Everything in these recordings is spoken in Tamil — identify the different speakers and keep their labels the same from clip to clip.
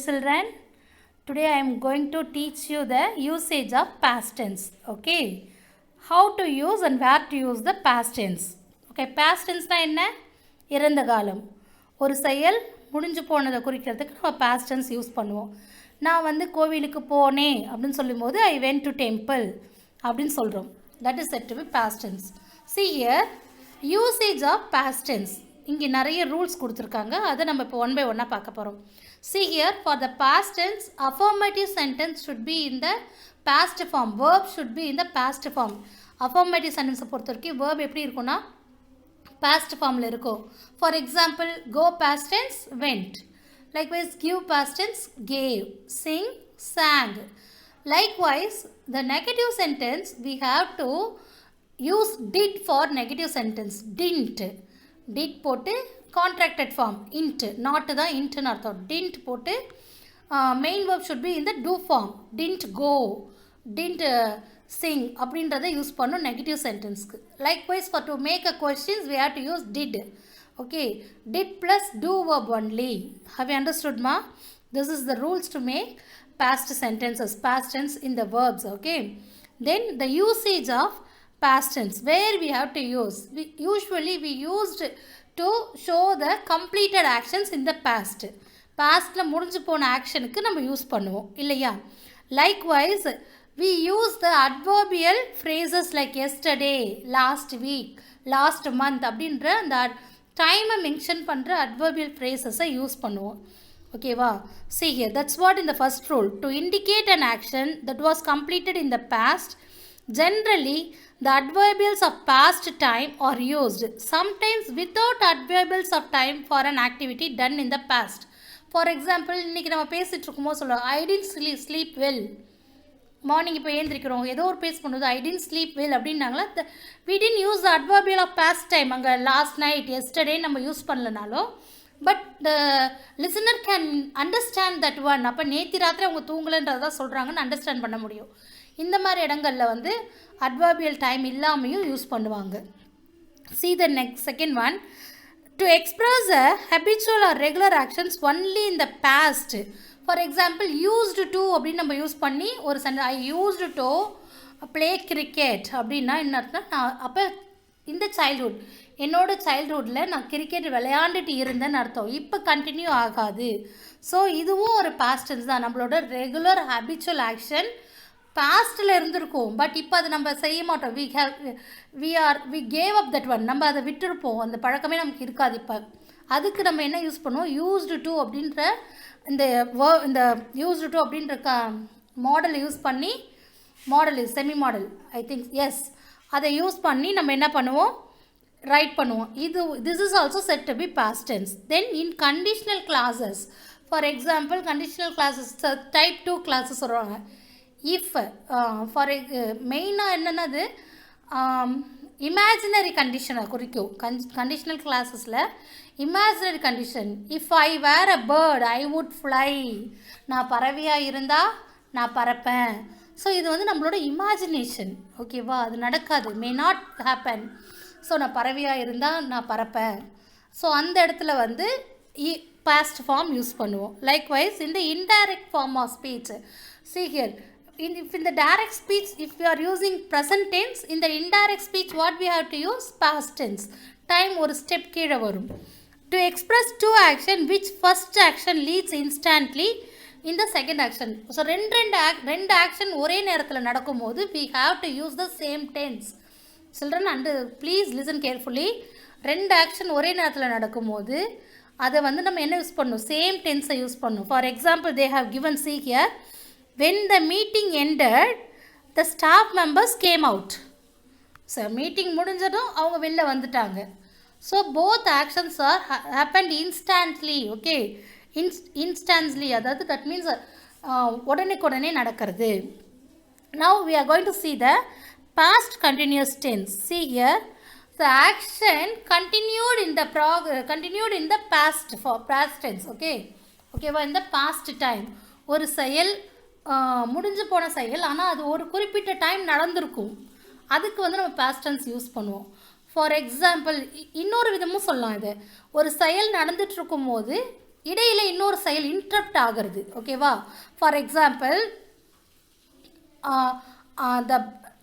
Speaker 1: children. Today I am going to teach you the usage of past tense. Okay. How to use and where to use the past tense. Okay. Past tense na enna? இறந்த காலம். ஒரு செயல் முடிஞ்சு போனதை குறிக்கிறதுக்கு நம்ம past tense யூஸ் பண்ணுவோம். நான் வந்து கோவிலுக்கு போனேன் அப்படின்னு சொல்லும்போது I went to temple அப்படின்னு சொல்கிறோம். That is said to be past tense. See here, usage of past tense. இங்கே நிறைய ரூல்ஸ் கொடுத்துருக்காங்க, அதை நம்ம இப்போ ஒன் பை ஒன்னாக பார்க்க போகிறோம். See here, for the past tense, affirmative sentence should be in the past form. Verb should be in the past form. Affirmative sentence பொறுத்த வரைக்கும் verb எப்படி இருக்கும்னா past formல இருக்கும். For example, go past tense, went. Likewise, give past tense, gave. Sing, sang. Likewise, the negative sentence, we have to use did for negative sentence. Didn't. Did போட்டு contracted form. int. Not தான் int னு அர்த்தம். Didn't போட்டு main verb should be in the do form. Didn't go. Didn't sing. அப்படின்றத யூஸ் பண்ணும் negative சென்டென்ஸ்க்கு. Likewise, for to make a questions, we have to use did. Okay. Did plus do verb only. Have you understood, ma? This is the rules to make past sentences. Past tense in the verbs. Okay. Then the usage of past tense. Where we have to use? Usually we used to show the completed actions in the past. Pastல முடிஞ்சு போன ஆக்ஷனுக்கு நம்ம யூஸ் பண்ணுவோம் இல்லையா? Likewise, we use the adverbial phrases like yesterday, last week, last month அப்படின்ற அந்த டைமை மென்ஷன் பண்ணுற adverbial phrases-ஐ யூஸ் பண்ணுவோம். ஓகேவா? See here, that's what in the first rule. To indicate an action that was completed in the past, generally the adverbials of past time are used, sometimes without adverbials of time for an activity done in the past. For example, இன்னைக்கு நம்ம பேசிட்டு இருக்கும்போது சொல்லுவோம் I didn't sleep well. Morning இப்போ ஏந்திரிக்கிறோம், ஏதோ ஒரு பேஸ் பண்ணுறது I didn't sleep well அப்படின்னாங்களா, we didn't use the adverbial of past time. அங்கே last night, yesterday நம்ம யூஸ் பண்ணலனாலும் but the listener can understand that one. அப்போ நேற்று ராத்திரி அவங்க தூங்கலைன்றதான் சொல்கிறாங்கன்னு அண்டர்ஸ்டாண்ட் பண்ண முடியும். இந்த மாதிரி இடங்களில் வந்து adverbial time இல்லாமையும் யூஸ் பண்ணுவாங்க. See the next second one. To express a habitual or regular actions only in the past. For example, used to அப்படின்னு நம்ம யூஸ் பண்ணி ஒரு I used to play cricket அப்படின்னா என்ன அர்த்தம்? நான் அப்போ இந்த சைல்ட்ஹுட், என்னோட சைல்ட்ஹுட்டில் நான் கிரிக்கெட் விளையாண்டுட்டு இருந்தேன்னு அர்த்தம். இப்போ கண்டினியூ ஆகாது. ஸோ இதுவும் ஒரு பாஸ்ட் டென்ஸ் தான். நம்மளோட ரெகுலர் ஹேபிச்சுவல் ஆக்ஷன் பாஸ்ட்டில் இருந்திருக்கும், பட் இப்போ அதை நம்ம செய்ய மாட்டோம். We gave up that one. நம்ம அதை விட்டுருப்போம், அந்த பழக்கமே நமக்கு இருக்காது. இப்போ அதுக்கு நம்ம என்ன யூஸ் பண்ணுவோம்? யூஸ்டு டு அப்படின்ற இந்த யூஸ்டு டு அப்படின்ற மாடலை யூஸ் பண்ணி, model semi model I think is, அதை யூஸ் பண்ணி நம்ம என்ன பண்ணுவோம்? ரைட் பண்ணுவோம். This is also said to be past tense. Then in conditional clauses, for example conditional clauses type 2 clauses வருவாங்க. இஃப் ஃபார் மெயினாக என்னென்னது இமேஜினரி கண்டிஷனை குறிக்கும். கண்டிஷனல் கிளாஸஸில் imaginary condition. If I were a bird I would fly. நான் பறவையாக இருந்தால் நான் பறப்பேன். ஸோ இது வந்து நம்மளோட இமேஜினேஷன். ஓகேவா? அது நடக்காது, மே நாட் ஹேப்பன். ஸோ நான் பறவையாக இருந்தால் நான் பறப்பேன். ஸோ அந்த இடத்துல வந்து பாஸ்ட் ஃபார்ம் யூஸ் பண்ணுவோம். லைக்வைஸ் இந்த indirect form of speech. See here, if in the direct speech, if we are using present tense, in the indirect speech what we have to use? Past tense. Time ஒரு ஸ்டெப் கீழே வரும். To express two action which first action leads instantly in the second action. So ரெண்டு ஆக்ஷன் ஒரே நேரத்தில் நடக்கும்போது we have to use the same tense. Children, and please listen carefully. ரெண்டு ஆக்ஷன் ஒரே நேரத்தில் நடக்கும்போது அதை வந்து நம்ம என்ன யூஸ் பண்ணணும்? சேம் டென்ஸை யூஸ் பண்ணணும். For example, they have given, see here, when the meeting ended, the staff members came out. So meeting முடிஞ்சதும் அவங்க வெளில வந்துட்டாங்க. So both actions are happened instantly. Okay, instantly, அதாவது that means உடனே நடக்கிறது. Now we are going to see the past continuous tense. See here, the action continued in the past for past tense. Okay, in the past time. ஒரு செயல் முடிஞ்சு போன செயல், ஆனால் அது ஒரு குறிப்பிட்ட டைம் நடந்திருக்கும். அதுக்கு வந்து நம்ம பாஸ்ட் டென்ஸ் யூஸ் பண்ணுவோம். ஃபார் எக்ஸாம்பிள், இன்னொரு விதமும் சொல்லலாம். இது ஒரு செயல் நடந்துகிட்ருக்கும் போது இடையில் இன்னொரு செயல் இன்டரப்ட் ஆகிறது. ஓகேவா? For example,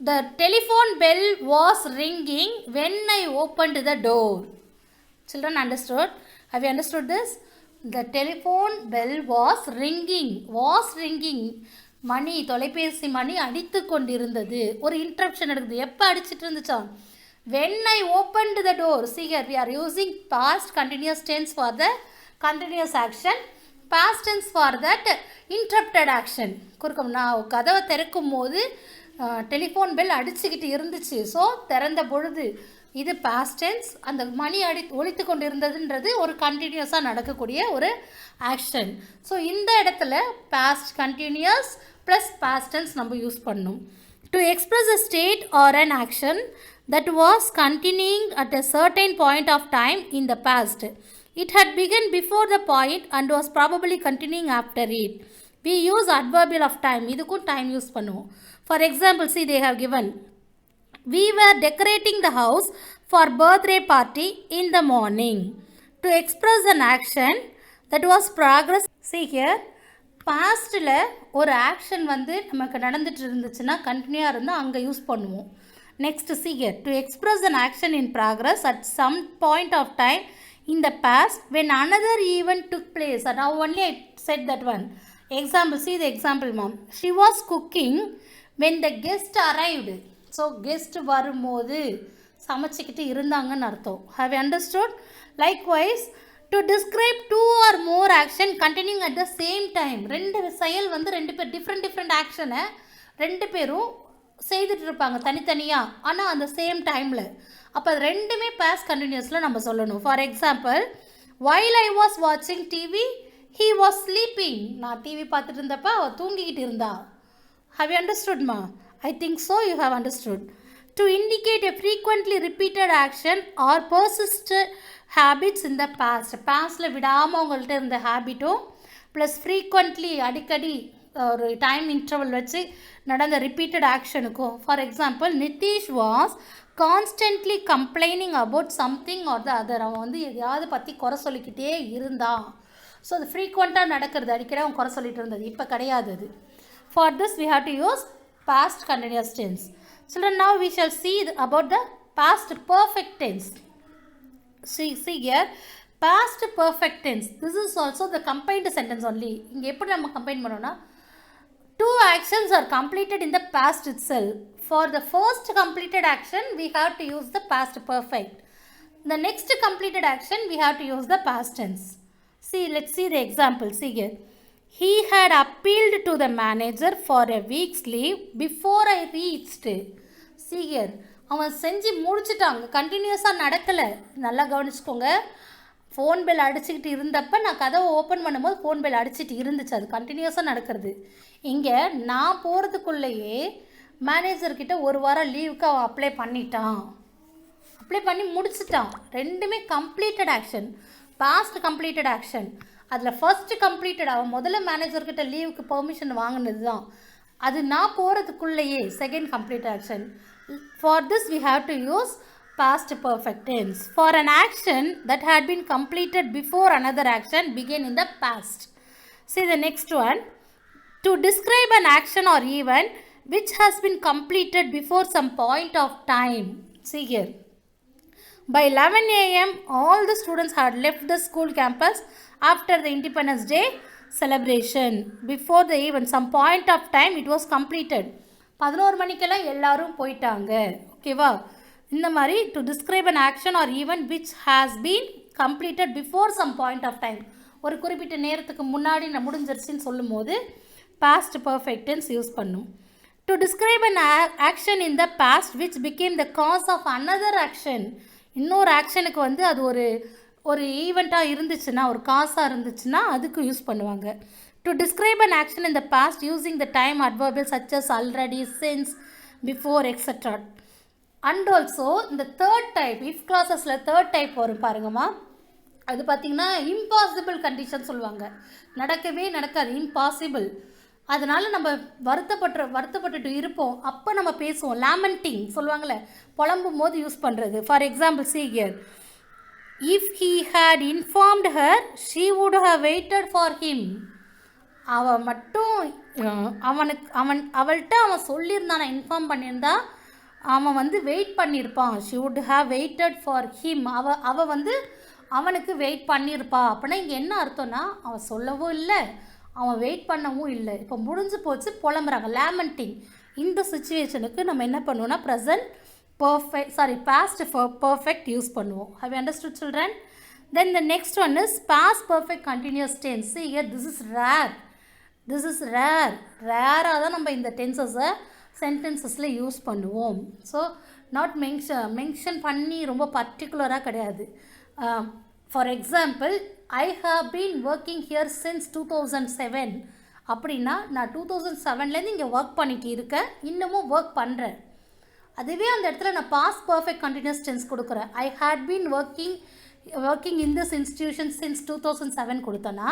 Speaker 1: the telephone bell was ringing when I opened the door. Children understood? Have you understood this? The telephone bell was ringing. மணி, தொலைபேசி மணி அடித்து கொண்டிருந்தது. ஒரு இன்டரப்ஷன் நடக்குது. எப்போ அடிச்சிட்டு இருந்துச்சா? when I opened the door. See here, we are using past continuous tense for the continuous action, past tense for that interrupted action. குறுக்கம், நான் கதவை திறக்கும் போது டெலிஃபோன் பெல் அடிச்சுக்கிட்டு இருந்துச்சு, ஸோ திறந்த பொழுது. இது பாஸ்ட் டென்ஸ். அந்த மணி ஒலித்து கொண்டு இருந்ததுன்றது ஒரு கண்டினியூஸாக நடக்கக்கூடிய ஒரு ஆக்ஷன். ஸோ இந்த இடத்துல past continuous plus past tense நம்ம யூஸ் பண்ணணும். To express a state or an action that was continuing at a certain point of time in the past. It had begun before the point and was probably continuing after it. We use adverbial of time. இதுக்கும் time use பண்ணுவோம். For example, see, they have given, we were decorating the house for birthday party in the morning. To express an action that was progress. See here, பாஸ்ட்டில் ஒரு ஆக்ஷன் வந்து நமக்கு நடந்துட்டு இருந்துச்சுன்னா கண்டினியூவாக இருந்தால் அங்கே யூஸ் பண்ணுவோம். Next, see here, to express an action in progress at some point of time in the past when another event took place. And now only I said that one. Example, see the example, mom. She was cooking when the guest arrived. So, guest வரும்போது சமைச்சிக்கிட்டு இருந்தாங்கன்னு அர்த்தம். Have you understood? Likewise, to describe two or more action continuing at the same time. ரெண்டு செயல் வந்து ரெண்டு பேர் டிஃப்ரெண்ட் ஆக்ஷனை ரெண்டு பேரும் செய்துட்டு இருப்பாங்க தனித்தனியாக, ஆனால் அந்த சேம் டைமில். அப்போ அது ரெண்டுமே பாஸ்ட் கண்டினியூஸில் நம்ம சொல்லணும். For example, while I was watching TV, he was sleeping. நான் டிவி பார்த்துட்டு இருந்தப்போ அவள் தூங்கிக்கிட்டு இருந்தா. Have you understood, ma? I think so, you have understood. To indicate a frequently repeated action or persistent habits in the past. பாஸ்டில் விடாமல் உங்கள்கிட்ட இருந்த ஹேபிட்டும் ப்ளஸ் ஃப்ரீக்வெண்ட்லி அடிக்கடி ஒரு டைம் இன்டர்வல் வச்சு நடந்த ரிப்பீட்டட் ஆக்ஷனுக்கும். For example, Nitish was constantly complaining about something or the other. அவன் வந்து எதையாவது பற்றி குறை சொல்லிக்கிட்டே இருந்தான். ஸோ அது ஃப்ரீக்வெண்ட்டாக நடக்கிறது, அடிக்கடி அவன் குறை சொல்லிட்டு இருந்தது. இப்போ கிடையாது அது. For this we have to use past continuous tense. Children, now we shall see about the past perfect tense. See here, past perfect tense. This is also the combined sentence only. இங்கே எப்படி நம்ம கம்பைன் பண்ணோம்னா, two actions are completed in the past itself. For the first completed action, we have to use the past perfect. The next completed action, we have to use the past tense. See, let's see the example. See here. He had appealed to the manager for a week's leave before I reached. See here. அவன் செஞ்சு முடிச்சுட்டாங்க, கண்டினியூஸாக நடக்கலை. நல்லா கவனிச்சுக்கோங்க. ஃபோன் பெல் அடிச்சுக்கிட்டு இருந்தப்போ நான் கதவை ஓப்பன் பண்ணும்போது ஃபோன் பெல் அடிச்சுட்டு இருந்துச்சு. அது கண்டினியூஸாக நடக்கிறது. இங்கே நான் போகிறதுக்குள்ளேயே மேனேஜர்கிட்ட ஒரு வாரம் லீவுக்கு அவன் அப்ளை பண்ணி முடிச்சிட்டான். ரெண்டுமே completed action, past completed action. அதில் ஃபர்ஸ்ட் கம்ப்ளீட்டட், அவன் முதல்ல மேனேஜர்கிட்ட லீவுக்கு பெர்மிஷன் வாங்கினது தான். அது நான் போகிறதுக்குள்ளேயே second complete action. For this we have to use past perfect tense. For an action that had been completed before another action began in the past. See the next one. To describe an action or event which has been completed before some point of time. See here. By 11 a.m., all the students had left the school campus after the Independence Day celebration. Before the event, some point of time it was completed. 11 மணிக்கெல்லாம் எல்லாரும் போயிட்டாங்க. ஓகேவா? இந்த மாதிரி to describe an action or event which has been completed before some point of time. ஒரு குறிப்பிட்ட நேரத்துக்கு முன்னாடி முடிஞ்சிருச்சுன்னு சொல்லும் போது பாஸ்ட் பர்ஃபெக்ட் டென்ஸ் யூஸ் பண்ணும். To describe an action in the past which became the cause of another action. இன்னொரு ஆக்ஷனுக்கு வந்து அது ஒரு ஈவெண்ட்டாக இருந்துச்சுன்னா, ஒரு காசாக இருந்துச்சுன்னா அதுக்கு யூஸ் பண்ணுவாங்க. To describe an action in the past using the time adverbial such as already, since, before, etc. And also இந்த தேர்ட் டைப், இஃப் கிளாஸஸில் தேர்ட் டைப் வரும் பாருங்கம்மா. அது பார்த்திங்கன்னா இம்பாசிபிள் கண்டிஷன் சொல்லுவாங்க. நடக்கவே நடக்காது, இம்பாசிபிள். அதனால் நம்ம வருத்தப்பட்டுட்டு இருப்போம், அப்போ நம்ம பேசுவோம். லேமெண்டிங் சொல்லுவாங்கள்ல, புலம்பும் போது யூஸ் பண்ணுறது. For example, see here. if he had informed her she would have waited for him. அவள் மட்டும் அவள்கிட்ட அவன் சொல்லியிருந்தான், நான் இன்ஃபார்ம் பண்ணியிருந்தா அவன் வந்து வெயிட் பண்ணியிருப்பான். She would have weighted for him. அவள் வந்து அவனுக்கு வெயிட் பண்ணியிருப்பா. அப்படின்னா இங்கே என்ன அர்த்தம்னா, அவன் சொல்லவும் இல்லை, அவன் வெயிட் பண்ணவும் இல்லை. இப்போ முடிஞ்சு போச்சு, புலம்புறாங்க, லேமெண்டிங். இந்த சுச்சுவேஷனுக்கு நம்ம என்ன பண்ணுவோம்னா ப்ரெசன்ட் past perfect யூஸ் பண்ணுவோம். Have you understood, children? Then the next one is past perfect continuous tense. See here, this is rare. ரேராக தான் நம்ம இந்த டென்சஸை சென்டென்சஸில் யூஸ் பண்ணுவோம். ஸோ நாட் மென்ஷன் பண்ணி ரொம்ப பர்டிகுலராக கிடையாது. For example, I have been working here since 2007 அப்படின்னா நான் 2007லேருந்து இங்கே ஒர்க் பண்ணிட்டு இருக்கேன், இன்னமும் ஒர்க் பண்ணுறேன். அதுவே அந்த இடத்துல நான் பாஸ்ட் பர்ஃபெக்ட் கண்டினியூஸ் டென்ஸ் கொடுக்குறேன். I had been working in this institution since 2007 கொடுத்தேன்னா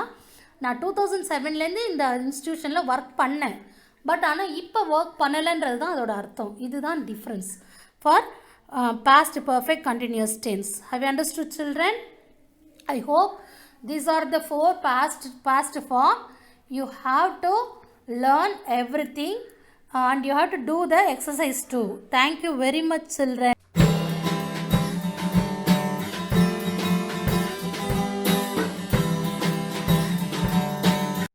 Speaker 1: நான் 2007லேருந்து இந்த இன்ஸ்டிடியூஷனில் ஒர்க் பண்ணேன், பட் ஆனால் இப்போ ஒர்க் பண்ணலைன்றது தான் அதோட அர்த்தம். இதுதான் difference for past perfect continuous tense. How you understood, children? I hope these are the 4 past form. You have to learn everything and you have to do the exercise too. Thank you very much, children.